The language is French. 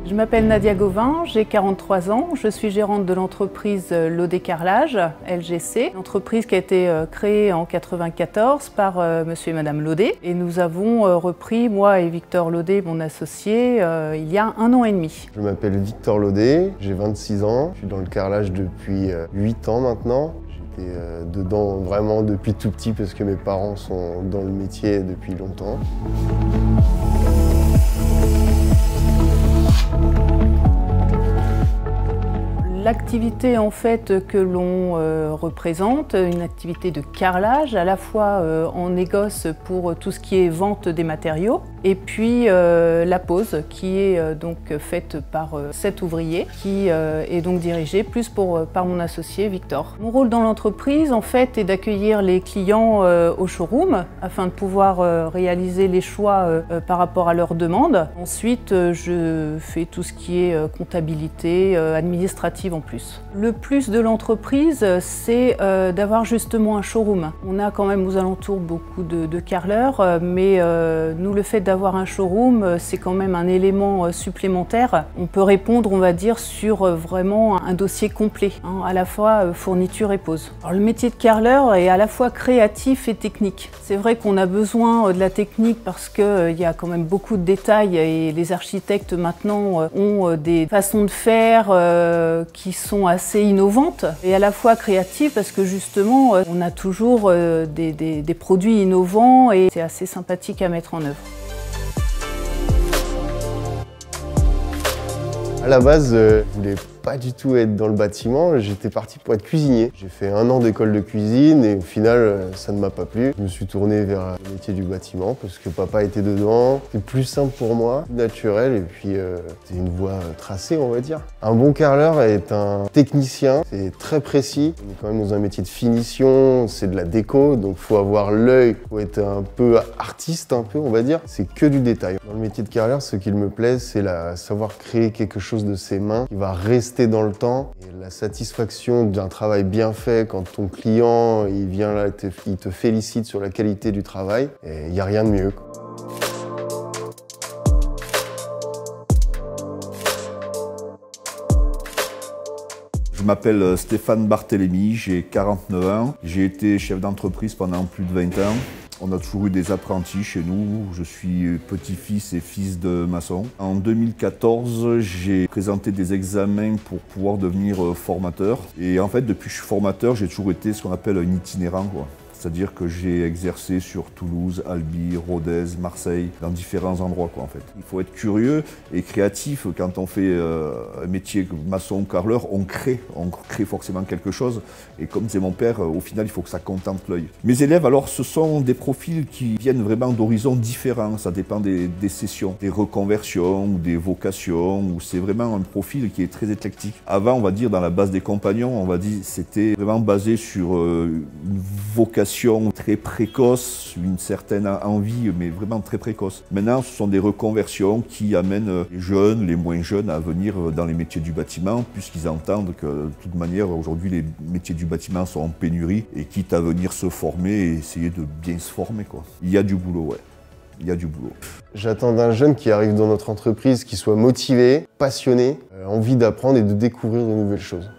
Je m'appelle Nadia Gauvin, j'ai 43 ans, je suis gérante de l'entreprise Laudet Carrelage, LGC, une entreprise qui a été créée en 1994 par monsieur et madame Laudet. Et nous avons repris, moi et Victor Laudet, mon associé, il y a 1 an et demi. Je m'appelle Victor Laudet, j'ai 26 ans, je suis dans le carrelage depuis 8 ans maintenant. J'étais dedans vraiment depuis tout petit parce que mes parents sont dans le métier depuis longtemps. L'activité en fait que l'on représente, une activité de carrelage, à la fois en négoce pour tout ce qui est vente des matériaux et puis la pose qui est donc faite par 7 ouvriers qui est donc dirigée plus par mon associé Victor. Mon rôle dans l'entreprise en fait est d'accueillir les clients au showroom afin de pouvoir réaliser les choix par rapport à leurs demandes. Ensuite je fais tout ce qui est comptabilité administrative en plus. Le plus de l'entreprise, c'est d'avoir justement un showroom. On a quand même aux alentours beaucoup de carreleurs, mais nous, le fait d'avoir un showroom, c'est quand même un élément supplémentaire. On peut répondre, on va dire, sur vraiment un dossier complet, hein, à la fois fourniture et pose. Alors, le métier de carreleur est à la fois créatif et technique. C'est vrai qu'on a besoin de la technique parce qu'il y a quand même beaucoup de détails et les architectes maintenant ont des façons de faire qui sont assez innovantes et à la fois créatives parce que justement on a toujours des produits innovants et c'est assez sympathique à mettre en œuvre. À la base, je voulais pas du tout être dans le bâtiment, j'étais parti pour être cuisinier. J'ai fait 1 an d'école de cuisine et au final, ça ne m'a pas plu. Je me suis tourné vers le métier du bâtiment parce que papa était dedans. C'était plus simple pour moi, plus naturel et puis c'était une voie tracée, on va dire. Un bon carreleur est un technicien, c'est très précis. On est quand même dans un métier de finition, c'est de la déco, donc il faut avoir l'œil, il faut être un peu artiste, on va dire. C'est que du détail. Dans le métier de carreleur, ce qui me plaît, c'est savoir créer quelque chose de ses mains qui va rester dans le temps. Et la satisfaction d'un travail bien fait quand ton client il vient là, il te félicite sur la qualité du travail, et il n'y a rien de mieux. Je m'appelle Stéphane Barthélémy, j'ai 49 ans. J'ai été chef d'entreprise pendant plus de 20 ans. On a toujours eu des apprentis chez nous. Je suis petit-fils et fils de maçon. En 2014, j'ai présenté des examens pour pouvoir devenir formateur. Et en fait, depuis que je suis formateur, j'ai toujours été ce qu'on appelle un itinérant, quoi. C'est-à-dire que j'ai exercé sur Toulouse, Albi, Rodez, Marseille, dans différents endroits, quoi, en fait. Il faut être curieux et créatif. Quand on fait un métier maçon, carreleur, on crée forcément quelque chose. Et comme c'est mon père, au final, il faut que ça contente l'œil. Mes élèves, alors, ce sont des profils qui viennent vraiment d'horizons différents. Ça dépend des sessions, des reconversions ou des vocations. Ou c'est vraiment un profil qui est très éclectique. Avant, on va dire, dans la base des compagnons, on va dire, c'était vraiment basé sur une vocation très précoce, une certaine envie, mais vraiment très précoce. Maintenant, ce sont des reconversions qui amènent les jeunes, les moins jeunes à venir dans les métiers du bâtiment, puisqu'ils entendent que, de toute manière, aujourd'hui, les métiers du bâtiment sont en pénurie et quitte à venir se former et essayer de bien se former, quoi. Il y a du boulot, ouais. Il y a du boulot. J'attends d'un jeune qui arrive dans notre entreprise, qui soit motivé, passionné, envie d'apprendre et de découvrir de nouvelles choses.